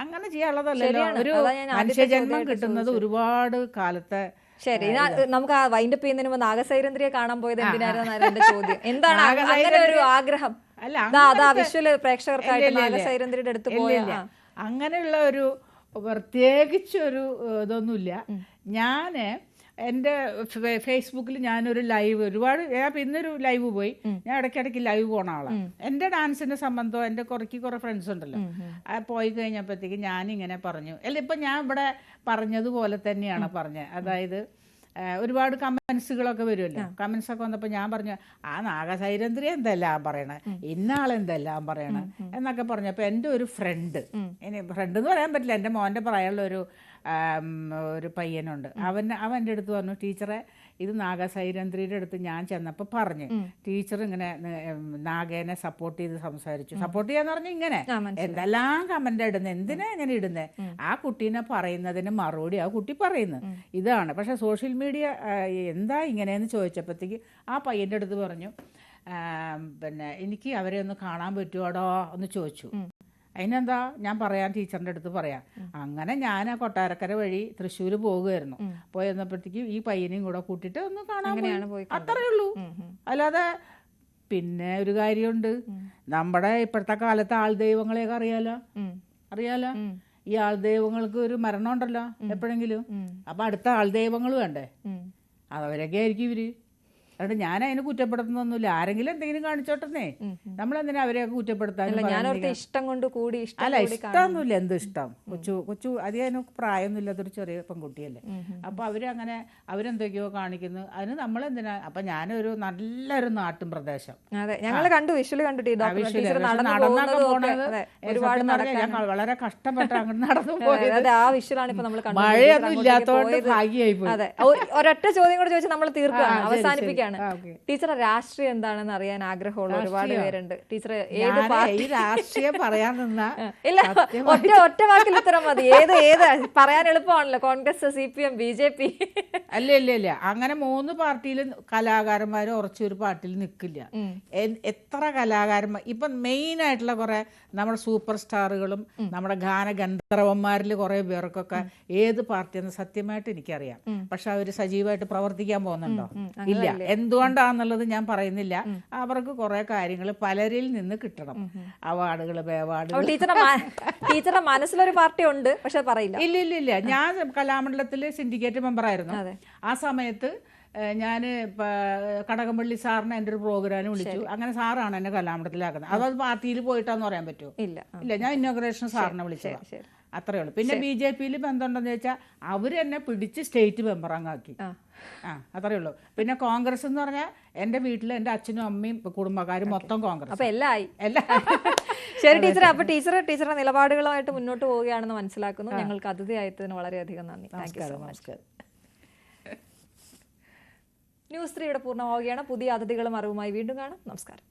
അങ്ങനെ ചെയ്യാനുള്ളതല്ലല്ലോ. ഒരു മനുഷ്യജന്മം കിട്ടുന്നത് ഒരുപാട് കാലത്തെ. ശരി, നമുക്ക് ആ വൈൻഡപ്പ് ചെയ്യുന്നതിന് മുമ്പ് നാഗസൈരന്ധ്രിയെ കാണാൻ പോയത് എന്തിനായിരുന്നു എന്റെ ചോദ്യം. എന്താണ് അങ്ങനെ ഒരു ആഗ്രഹം? വിഷ്വല് പ്രേക്ഷകർക്കായിട്ട് നാഗസൈരന്ധ്രിയുടെ അടുത്ത് പോയ അങ്ങനെയുള്ള ഒരു പ്രത്യേകിച്ചൊരു ഇതൊന്നുമില്ല. ഞാന് എൻ്റെ ഫേസ്ബുക്കിൽ ഞാനൊരു ലൈവ് ഒരുപാട് ഇന്നൊരു ലൈവ് പോയി. ഞാൻ ഇടയ്ക്കിടയ്ക്ക് ലൈവ് പോണ ആളാണ്. എൻ്റെ ഡാൻസിൻ്റെ സംബന്ധം എൻ്റെ കുറേ ഫ്രണ്ട്സ് ഉണ്ടല്ലോ. പോയി കഴിഞ്ഞപ്പോഴത്തേക്ക് ഞാനിങ്ങനെ പറഞ്ഞു, അല്ല ഇപ്പം ഞാൻ ഇവിടെ പറഞ്ഞതുപോലെ തന്നെയാണ് പറഞ്ഞത്. അതായത് ഒരുപാട് കമൻസുകളൊക്കെ വരുമല്ലോ. കമൻസൊക്കെ വന്നപ്പോൾ ഞാൻ പറഞ്ഞു, ആ നാഗസൈരന്ധ്രി എന്തെല്ലാം പറയണേ, ഇന്നാളെന്തെല്ലാം പറയണേ എന്നൊക്കെ പറഞ്ഞപ്പോൾ എൻ്റെ ഒരു ഫ്രണ്ട് എന്ന് പറയാൻ പറ്റില്ല, എൻ്റെ മോൻ്റെ പ്രായമുള്ള ഒരു പയ്യനുണ്ട്. അവൻ എൻ്റെ അടുത്ത് പറഞ്ഞു, ടീച്ചറെ ഇത് നാഗസൈരന്ധ്രിയുടെ അടുത്ത് ഞാൻ ചെന്നപ്പോൾ പറഞ്ഞു, ടീച്ചർ ഇങ്ങനെ നാഗേനെ സപ്പോർട്ട് ചെയ്ത് സംസാരിച്ചു. സപ്പോർട്ട് ചെയ്യാന്ന് പറഞ്ഞാൽ ഇങ്ങനെ എന്തെല്ലാം കമന്റ് ഇടുന്നത്, എന്തിനാ ഇങ്ങനെ ഇടുന്നത്, ആ കുട്ടീനെ പറയുന്നതിന് മറുപടി ആ കുട്ടി പറയുന്നത് ഇതാണ്. പക്ഷെ സോഷ്യൽ മീഡിയ എന്താ ഇങ്ങനെയെന്ന് ചോദിച്ചപ്പോഴത്തേക്ക് ആ പയ്യൻ്റെ അടുത്ത് പറഞ്ഞു, പിന്നെ എനിക്ക് അവരെ ഒന്ന് കാണാൻ പറ്റുമോടോ എന്ന് ചോദിച്ചു. അതിനെന്താ ഞാൻ പറയാം, ടീച്ചറിൻ്റെ അടുത്ത് പറയാം. അങ്ങനെ ഞാൻ ആ കൊട്ടാരക്കര വഴി തൃശ്ശൂർ പോകുമായിരുന്നു. പോയി വന്നപ്പോഴത്തേക്ക് ഈ പയ്യനെയും കൂടെ കൂട്ടിയിട്ട് ഒന്ന് കാണാൻ പോയി, അത്രയേ ഉള്ളൂ. അല്ലാതെ പിന്നെ ഒരു കാര്യമുണ്ട്, നമ്മുടെ ഇപ്പോഴത്തെ കാലത്തെ ആൾ ദൈവങ്ങളെയൊക്കെ അറിയാലോ. അറിയാലോ. ഈ ആൾദൈവങ്ങൾക്ക് ഒരു മരണം ഉണ്ടല്ലോ എപ്പോഴെങ്കിലും. അപ്പൊ അടുത്ത ആൾദൈവങ്ങൾ വേണ്ടേ? അതവരൊക്കെ ആയിരിക്കും ഇവര്. അതുകൊണ്ട് ഞാൻ അതിനെ കുറ്റപ്പെടുത്തുന്നൊന്നുമില്ല. ആരെങ്കിലും എന്തെങ്കിലും കാണിച്ചോട്ടെന്നേ. നമ്മളെന്തിനാ അവരെയൊക്കെ കുറ്റപ്പെടുത്താൻ? ഇഷ്ടം കൊണ്ട് കൂടി അല്ല, ഇഷ്ടമൊന്നുമില്ല. എന്ത് ഇഷ്ടം? കൊച്ചു അധികം പ്രായമൊന്നുമില്ലാത്തൊരു ചെറിയ പെൺകുട്ടിയല്ലേ. അപ്പൊ അവരങ്ങനെ അവരെന്തൊക്കെയോ കാണിക്കുന്നു. അതിന് നമ്മളെന്തിനാ? അപ്പൊ ഞാനൊരു നല്ലൊരു നാട്ടും പ്രദേശം ഞങ്ങൾ കണ്ടു, വിഷ്വല് കണ്ടിട്ട് നടന്നൊക്കെ പോണത് ഞാൻ വളരെ കഷ്ടപ്പെട്ട് അങ്ങോട്ട് നടന്നു പോയത്. ആ വിഷ്വലാണ് ഇപ്പൊ നമ്മൾ മഴയൊന്നും ഇല്ലാത്തതുകൊണ്ട് ഭാഗ്യമായി പോയി. അതെ, ഒരൊറ്റ ചോദ്യം കൂടെ ചോദിച്ചാൽ നമ്മൾ തീർക്കുകയാണ്, അവസാനിപ്പിക്കുകയാണ്. ടീച്ചറെ രാഷ്ട്രീയം എന്താണെന്ന് അറിയാൻ ആഗ്രഹമുള്ള ഒരുപാട് പേരുണ്ട്. ടീച്ചർ ഏത് ഈ രാഷ്ട്രീയം പറയാൻ നിന്ന ഇല്ല, ഒറ്റ വാക്കിൽ ഉത്തരം മതി. ഏത് പറയാൻ എളുപ്പമാണല്ലോ. Congress, CPM, BJP. അല്ല അങ്ങനെ 3 പാർട്ടിയിലും കലാകാരന്മാരും ഉറച്ചൊരു പാർട്ടിയിൽ നിൽക്കില്ല. എത്ര കലാകാരന്മാർ ഇപ്പൊ മെയിൻ ആയിട്ടുള്ള കുറെ നമ്മുടെ സൂപ്പർ സ്റ്റാറുകളും നമ്മുടെ ഗാനഗന്ധർവന്മാരിൽ കുറെ പേർക്കൊക്കെ ഏത് പാർട്ടിയെന്ന് സത്യമായിട്ട് എനിക്കറിയാം. പക്ഷെ അവര് സജീവമായിട്ട് പ്രവർത്തിക്കാൻ പോകുന്നുണ്ടോ? ഇല്ല. എന്തുകൊണ്ടാന്നുള്ളത് ഞാൻ പറയുന്നില്ല. അവർക്ക് കുറെ കാര്യങ്ങൾ പലരിൽ നിന്ന് കിട്ടണം. അവാർഡുകൾ, ബേവാർഡുകൾ. ടീച്ചറുടെ മനസ്സിലൊരു പാർട്ടി ഉണ്ട്, പക്ഷെ പറയില്ല. ഇല്ല. ഞാൻ കലാമണ്ഡലത്തില് സിൻഡിക്കേറ്റ് മെമ്പർ ആയിരുന്നു. ആ സമയത്ത് ഞാൻ കടകംപള്ളി സാറിനെ എൻ്റെ ഒരു പ്രോഗ്രാമിന് വിളിച്ചു. അങ്ങനെ സാറാണ് എന്നെ കലാമണ്ഡലത്തിലാക്കുന്നത്. അതത് പാർട്ടിയിൽ പോയിട്ടാന്ന് പറയാൻ പറ്റുമോ? ഇല്ല. ഞാൻ ഇന്നോഗ്രേഷൻ സാറിനെ വിളിച്ചതാണ്. അത്രേ ഉള്ളൂ. പിന്നെ BJPയിൽ ബന്ധമുണ്ടെന്ന് വെച്ചാൽ അവർ എന്നെ പിടിച്ച് സ്റ്റേറ്റ് മെമ്പറാക്കി. അത്രേ ഉള്ളൂ. പിന്നെ കോൺഗ്രസ് എന്ന് പറഞ്ഞാൽ എൻ്റെ വീട്ടിൽ എൻ്റെ അച്ഛനും അമ്മയും കുടുംബക്കാരും മൊത്തം കോൺഗ്രസ്. അപ്പൊ എല്ലാം ശരി ടീച്ചറെ. അപ്പൊ ടീച്ചറുടെ നിലപാടുകളുമായിട്ട് മുന്നോട്ട് പോവുകയാണെന്ന് മനസ്സിലാക്കുന്നു. ഞങ്ങൾക്ക് അതിഥിയായതിന് വളരെയധികം നന്ദി. Thank you so much. News 3 പൂർണ്ണമാവുകയാണ്. പുതിയ അതിഥികളും അറിവുമായി വീണ്ടും കാണാം. നമസ്കാരം.